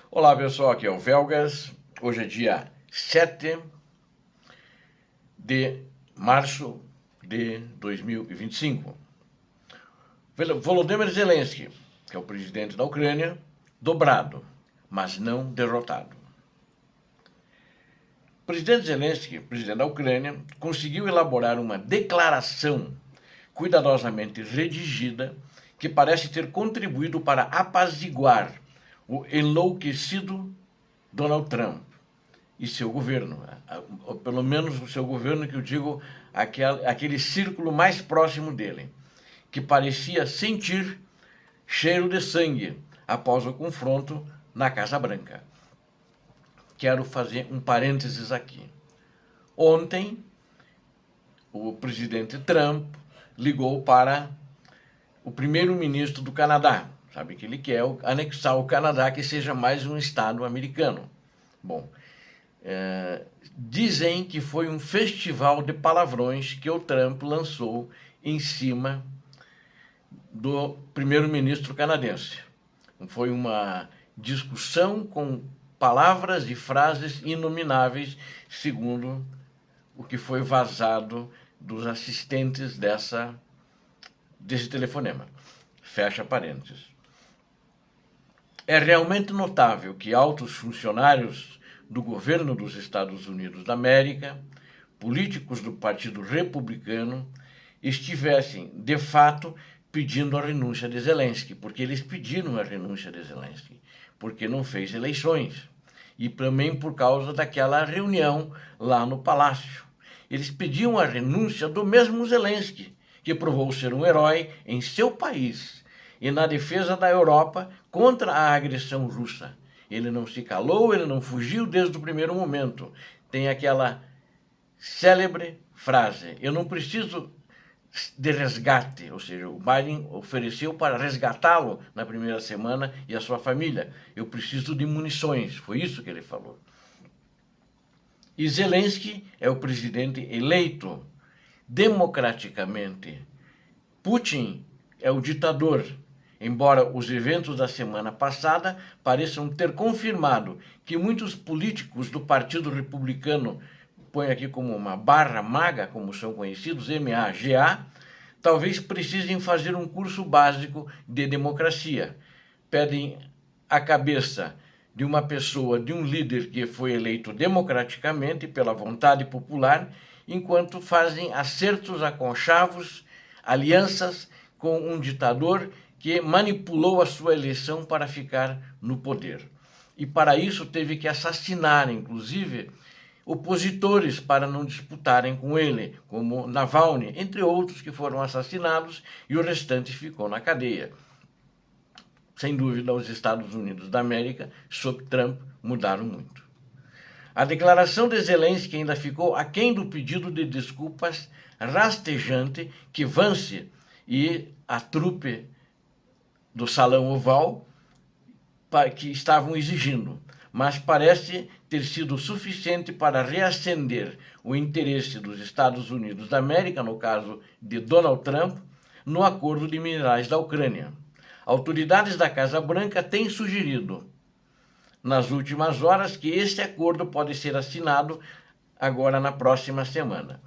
Olá pessoal, aqui é o Velgas. Hoje é dia 7 de março de 2025. Volodymyr Zelensky, que é o presidente da Ucrânia, dobrado, mas não derrotado. O presidente Zelensky, presidente da Ucrânia, conseguiu elaborar uma declaração cuidadosamente redigida que parece ter contribuído para apaziguar o enlouquecido Donald Trump e seu governo, ou pelo menos o seu governo, que eu digo, aquele círculo mais próximo dele, que parecia sentir cheiro de sangue após o confronto na Casa Branca. Quero fazer um parênteses aqui. Ontem, o presidente Trump ligou para o primeiro-ministro do Canadá. Sabe que ele quer anexar o Canadá, que seja mais um estado americano. Bom, dizem que foi um festival de palavrões que o Trump lançou em cima do primeiro-ministro canadense. Foi uma discussão com palavras e frases inomináveis, segundo o que foi vazado dos assistentes desse telefonema. Fecha parênteses. É realmente notável que altos funcionários do governo dos Estados Unidos da América, políticos do Partido Republicano, estivessem, de fato, pedindo a renúncia de Zelensky, porque eles pediram a renúncia de Zelensky, porque não fez eleições, e também por causa daquela reunião lá no Palácio. Eles pediam a renúncia do mesmo Zelensky, que provou ser um herói em seu país e na defesa da Europa contra a agressão russa. Ele não se calou, ele não fugiu desde o primeiro momento. Tem aquela célebre frase: eu não preciso de resgate, ou seja, o Biden ofereceu para resgatá-lo na primeira semana e a sua família. Eu preciso de munições, foi isso que ele falou. E Zelensky é o presidente eleito democraticamente. Putin é o ditador, embora os eventos da semana passada pareçam ter confirmado que muitos políticos do Partido Republicano, põe aqui como uma barra maga, como são conhecidos, MAGA, talvez precisem fazer um curso básico de democracia. Pedem a cabeça de uma pessoa, de um líder que foi eleito democraticamente pela vontade popular, enquanto fazem acertos a conchavos, alianças com um ditador que manipulou a sua eleição para ficar no poder. E para isso teve que assassinar, inclusive, opositores para não disputarem com ele, como Navalny, entre outros que foram assassinados, e o restante ficou na cadeia. Sem dúvida, os Estados Unidos da América, sob Trump, mudaram muito. A declaração de Zelensky ainda ficou aquém do pedido de desculpas rastejante que Vance e a trupe do Salão Oval que estavam exigindo, mas parece ter sido suficiente para reacender o interesse dos Estados Unidos da América, no caso de Donald Trump, no acordo de minerais da Ucrânia. Autoridades da Casa Branca têm sugerido, nas últimas horas, que este acordo pode ser assinado agora na próxima semana.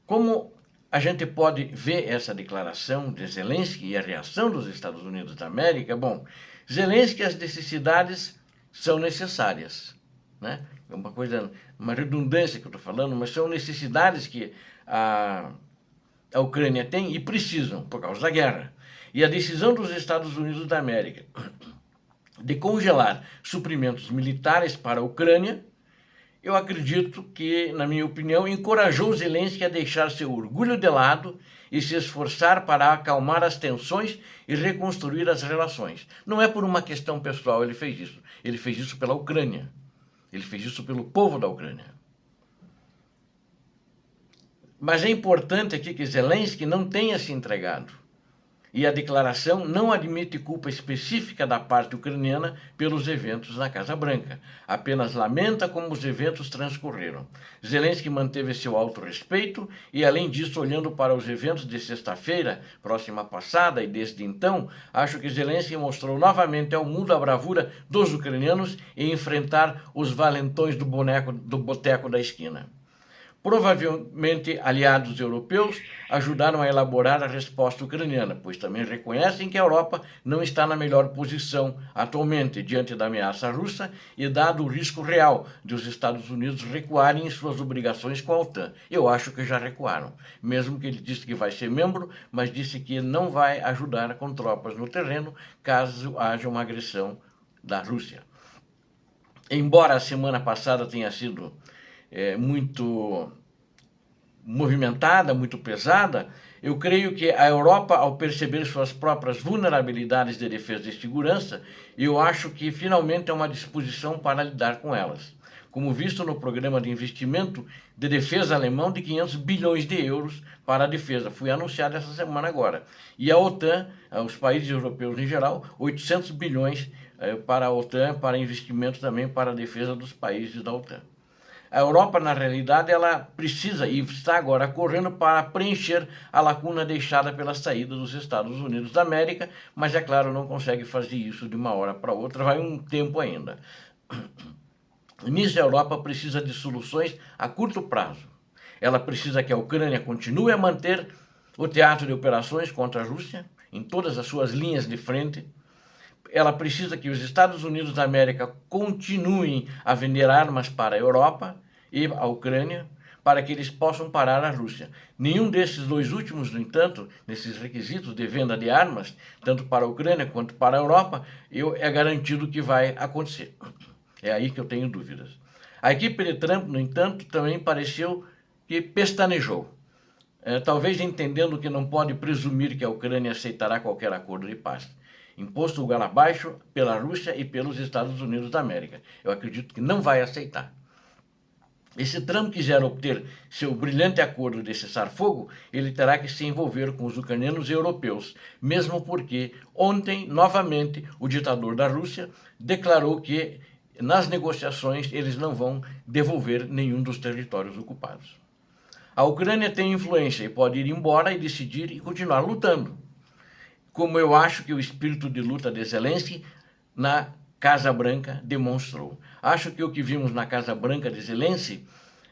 Como a gente pode ver essa declaração de Zelensky e a reação dos Estados Unidos da América? Bom, Zelensky, as necessidades são necessárias, né? É uma coisa, uma redundância que eu estou falando, mas são necessidades que a Ucrânia tem e precisam por causa da guerra. E a decisão dos Estados Unidos da América de congelar suprimentos militares para a Ucrânia, eu acredito que, na minha opinião, encorajou Zelensky a deixar seu orgulho de lado e se esforçar para acalmar as tensões e reconstruir as relações. Não é por uma questão pessoal ele fez isso. Ele fez isso pela Ucrânia. Ele fez isso pelo povo da Ucrânia. Mas é importante aqui que Zelensky não tenha se entregado. E a declaração não admite culpa específica da parte ucraniana pelos eventos na Casa Branca. Apenas lamenta como os eventos transcorreram. Zelensky manteve seu autorrespeito e, além disso, olhando para os eventos de sexta-feira, próxima passada, e desde então, acho que Zelensky mostrou novamente ao mundo a bravura dos ucranianos em enfrentar os valentões do boteco da esquina. Provavelmente aliados europeus ajudaram a elaborar a resposta ucraniana, pois também reconhecem que a Europa não está na melhor posição atualmente diante da ameaça russa e dado o risco real de os Estados Unidos recuarem em suas obrigações com a OTAN. Eu acho que já recuaram, mesmo que ele disse que vai ser membro, mas disse que não vai ajudar com tropas no terreno caso haja uma agressão da Rússia. Embora a semana passada tenha sido muito movimentada, muito pesada, eu creio que a Europa, ao perceber suas próprias vulnerabilidades de defesa e segurança, eu acho que finalmente é uma disposição para lidar com elas. Como visto no programa de investimento de defesa alemão de 500 bilhões de euros para a defesa, foi anunciado essa semana agora. E a OTAN, os países europeus em geral, 800 bilhões para a OTAN, para investimento também para a defesa dos países da OTAN. A Europa, na realidade, ela precisa e está agora correndo para preencher a lacuna deixada pela saída dos Estados Unidos da América, mas, é claro, não consegue fazer isso de uma hora para outra, vai um tempo ainda. Nisso, a Europa precisa de soluções a curto prazo. Ela precisa que a Ucrânia continue a manter o teatro de operações contra a Rússia, em todas as suas linhas de frente. Ela precisa que os Estados Unidos da América continuem a vender armas para a Europa e a Ucrânia, para que eles possam parar a Rússia. Nenhum desses dois últimos, no entanto, nesses requisitos de venda de armas, tanto para a Ucrânia quanto para a Europa, é garantido que vai acontecer. É aí que eu tenho dúvidas. A equipe de Trump, no entanto, também pareceu que pestanejou. Talvez entendendo que não pode presumir que a Ucrânia aceitará qualquer acordo de paz, imposto goela abaixo pela Rússia e pelos Estados Unidos da América. Eu acredito que não vai aceitar. E se Trump quiser obter seu brilhante acordo de cessar-fogo, ele terá que se envolver com os ucranianos e europeus, mesmo porque ontem, novamente, o ditador da Rússia declarou que nas negociações eles não vão devolver nenhum dos territórios ocupados. A Ucrânia tem influência e pode ir embora e decidir e continuar lutando, como eu acho que o espírito de luta de Zelensky na Casa Branca demonstrou. Acho que o que vimos na Casa Branca de Zelensky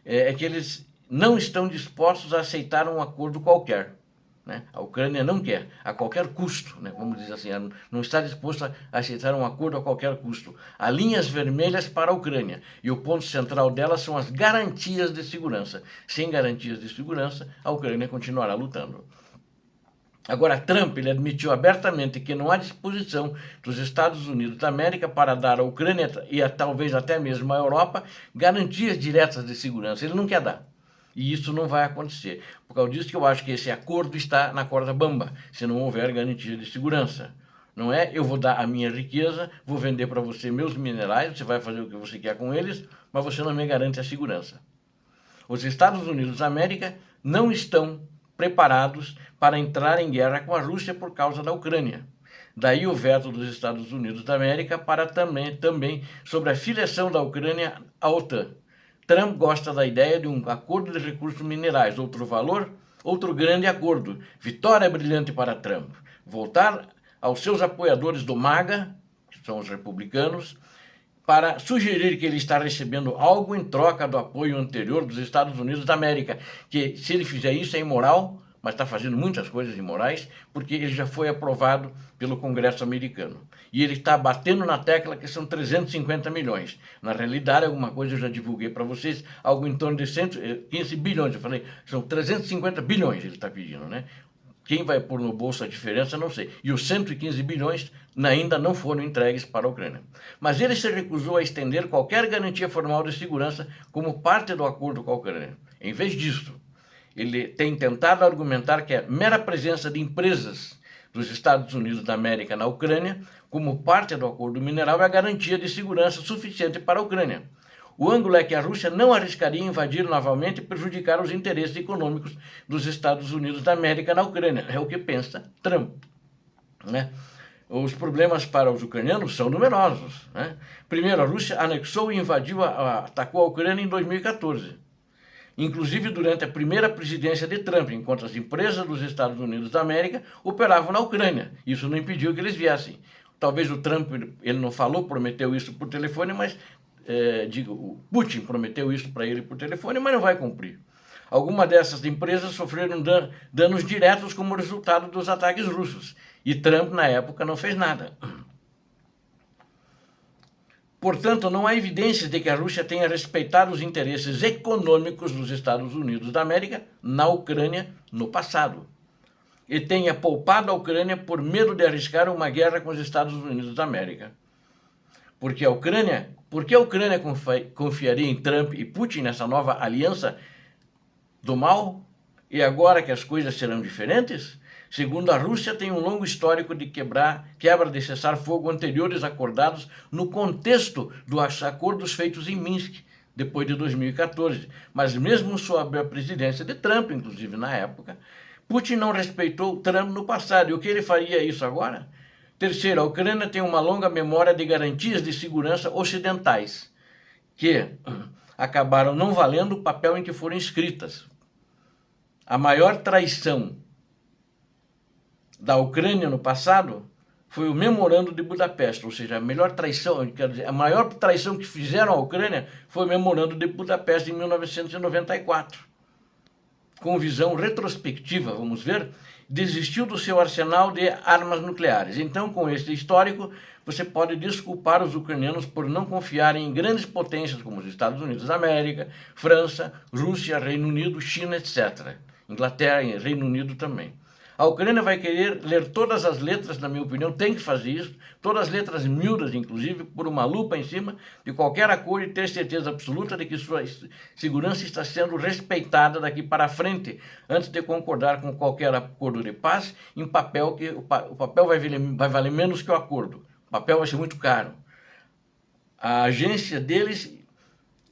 é que eles não estão dispostos a aceitar um acordo qualquer. Né? A Ucrânia não quer, a qualquer custo, né? Vamos dizer assim, não está disposta a aceitar um acordo a qualquer custo. Há linhas vermelhas para a Ucrânia e o ponto central delas são as garantias de segurança. Sem garantias de segurança, a Ucrânia continuará lutando. Agora, Trump ele admitiu abertamente que não há disposição dos Estados Unidos da América para dar à Ucrânia e talvez até mesmo à Europa garantias diretas de segurança. Ele não quer dar. E isso não vai acontecer. Por causa disso que eu acho que esse acordo está na corda bamba, se não houver garantia de segurança. Não é eu vou dar a minha riqueza, vou vender para você meus minerais, você vai fazer o que você quer com eles, mas você não me garante a segurança. Os Estados Unidos da América não estão preparados para entrar em guerra com a Rússia por causa da Ucrânia. Daí o veto dos Estados Unidos da América para também sobre a filiação da Ucrânia à OTAN. Trump gosta da ideia de um acordo de recursos minerais, outro valor, outro grande acordo. Vitória brilhante para Trump. Voltar aos seus apoiadores do MAGA, que são os republicanos, para sugerir que ele está recebendo algo em troca do apoio anterior dos Estados Unidos da América, que se ele fizer isso é imoral, mas está fazendo muitas coisas imorais, porque ele já foi aprovado pelo Congresso americano. E ele está batendo na tecla que são 350 milhões. Na realidade, alguma coisa eu já divulguei para vocês, algo em torno de 115 bilhões. Eu falei, são 350 bilhões ele está pedindo, né? Quem vai pôr no bolso a diferença, não sei. E os 115 bilhões ainda não foram entregues para a Ucrânia. Mas ele se recusou a estender qualquer garantia formal de segurança como parte do acordo com a Ucrânia. Em vez disso, ele tem tentado argumentar que a mera presença de empresas dos Estados Unidos da América na Ucrânia, como parte do acordo mineral, é a garantia de segurança suficiente para a Ucrânia. O ângulo é que a Rússia não arriscaria invadir novamente e prejudicar os interesses econômicos dos Estados Unidos da América na Ucrânia. É o que pensa Trump. né? Os problemas para os ucranianos são numerosos, né? Primeiro, a Rússia anexou e invadiu, atacou a Ucrânia em 2014. Inclusive durante a primeira presidência de Trump, enquanto as empresas dos Estados Unidos da América operavam na Ucrânia. Isso não impediu que eles viessem. Talvez o Trump, ele não falou, prometeu isso por telefone, mas o Putin prometeu isso para ele por telefone, mas não vai cumprir. Algumas dessas empresas sofreram danos diretos como resultado dos ataques russos. E Trump, na época, não fez nada. Portanto, não há evidências de que a Rússia tenha respeitado os interesses econômicos dos Estados Unidos da América na Ucrânia no passado. E tenha poupado a Ucrânia por medo de arriscar uma guerra com os Estados Unidos da América. Por que a Ucrânia confiaria em Trump e Putin nessa nova aliança do mal? E agora que as coisas serão diferentes? Segundo a Rússia, tem um longo histórico de quebra de cessar-fogo anteriores acordados no contexto dos acordos feitos em Minsk, depois de 2014. Mas mesmo sob a presidência de Trump, inclusive na época, Putin não respeitou Trump no passado. E o que ele faria isso agora? Terceiro, a Ucrânia tem uma longa memória de garantias de segurança ocidentais, que acabaram não valendo o papel em que foram escritas. A maior traição da Ucrânia no passado foi o Memorando de Budapeste, ou seja, a melhor traição, quer dizer, a maior traição que fizeram à Ucrânia foi o Memorando de Budapeste em 1994. Com visão retrospectiva, vamos ver, desistiu do seu arsenal de armas nucleares. Então, com esse histórico, você pode desculpar os ucranianos por não confiarem em grandes potências como os Estados Unidos da América, França, Rússia, Reino Unido, China, etc. Inglaterra e Reino Unido também. A Ucrânia vai querer ler todas as letras, na minha opinião, tem que fazer isso, todas as letras miúdas, inclusive, por uma lupa em cima de qualquer acordo e ter certeza absoluta de que sua segurança está sendo respeitada daqui para frente, antes de concordar com qualquer acordo de paz em papel, que o papel vai valer menos que o acordo. O papel vai ser muito caro. A agência deles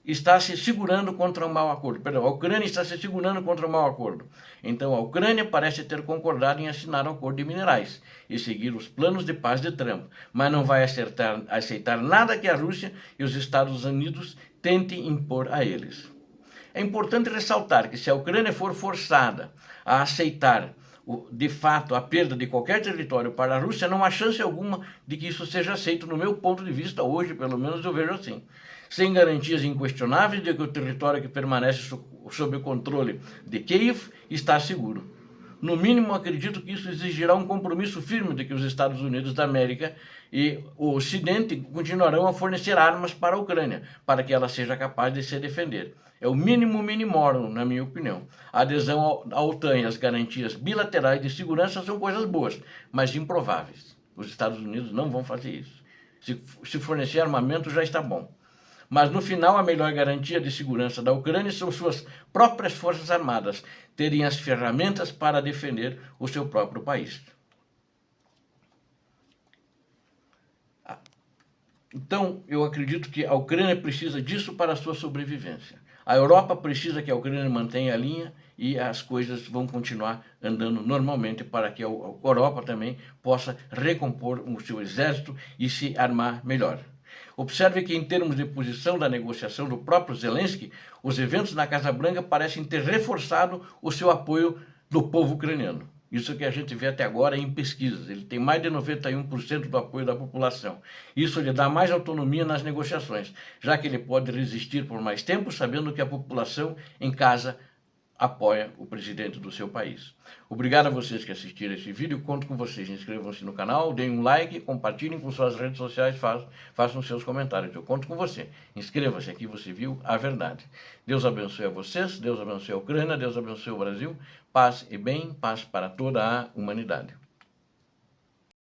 está se segurando contra um mau acordo. Perdão, a Ucrânia está se segurando contra um mau acordo. Então, a Ucrânia parece ter concordado em assinar um acordo de minerais e seguir os planos de paz de Trump, mas não vai aceitar nada que a Rússia e os Estados Unidos tentem impor a eles. É importante ressaltar que se a Ucrânia for forçada a aceitar de fato a perda de qualquer território para a Rússia, não há chance alguma de que isso seja aceito, no meu ponto de vista, hoje, pelo menos eu vejo assim. Sem garantias inquestionáveis de que o território que permanece sob o controle de Kiev está seguro. No mínimo, acredito que isso exigirá um compromisso firme de que os Estados Unidos da América e o Ocidente continuarão a fornecer armas para a Ucrânia, para que ela seja capaz de se defender. É o mínimo minimorum, na minha opinião. A adesão à OTAN e as garantias bilaterais de segurança são coisas boas, mas improváveis. Os Estados Unidos não vão fazer isso. Se fornecer armamento, já está bom. Mas no final, a melhor garantia de segurança da Ucrânia são suas próprias forças armadas terem as ferramentas para defender o seu próprio país. Então, eu acredito que a Ucrânia precisa disso para a sua sobrevivência. A Europa precisa que a Ucrânia mantenha a linha e as coisas vão continuar andando normalmente para que a Europa também possa recompor o seu exército e se armar melhor. Observe que, em termos de posição da negociação do próprio Zelensky, os eventos na Casa Branca parecem ter reforçado o seu apoio do povo ucraniano. Isso que a gente vê até agora em pesquisas. Ele tem mais de 91% do apoio da população. Isso lhe dá mais autonomia nas negociações, já que ele pode resistir por mais tempo, sabendo que a população em casa apoia o presidente do seu país. Obrigado a vocês que assistiram esse vídeo, conto com vocês. Inscrevam-se no canal, deem um like, compartilhem com suas redes sociais, façam seus comentários. Eu conto com você. Inscreva-se, aqui você viu a verdade. Deus abençoe a vocês, Deus abençoe a Ucrânia, Deus abençoe o Brasil. Paz e bem, paz para toda a humanidade.